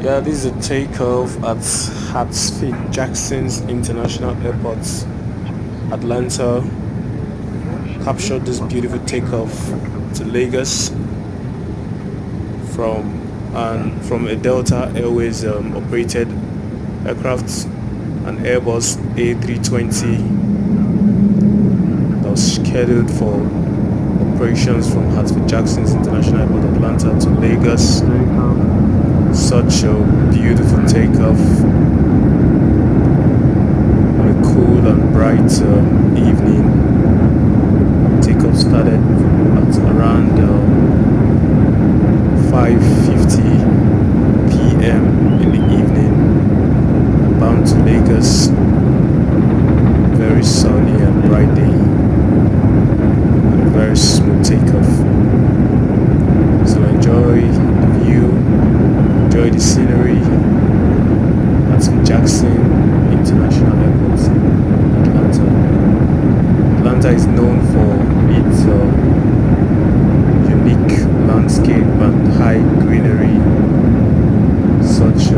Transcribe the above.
Yeah, this is a takeoff at Hatfield Jackson International Airport, Atlanta. Captured this beautiful takeoff to Lagos from a Delta Airways operated aircraft, an Airbus A320 that was scheduled for operations from Hatfield Jackson International Airport, Atlanta to Lagos. Such a beautiful takeoff on a cool and bright evening. Takeoff started at around 5:50 p.m. in the evening, bound to Lagos. Very sunny and bright day, and a very smooth takeoff. So enjoy the view, enjoy the scenery at Jackson International Airport, Atlanta. Atlanta is known for its unique landscape and high greenery. Such a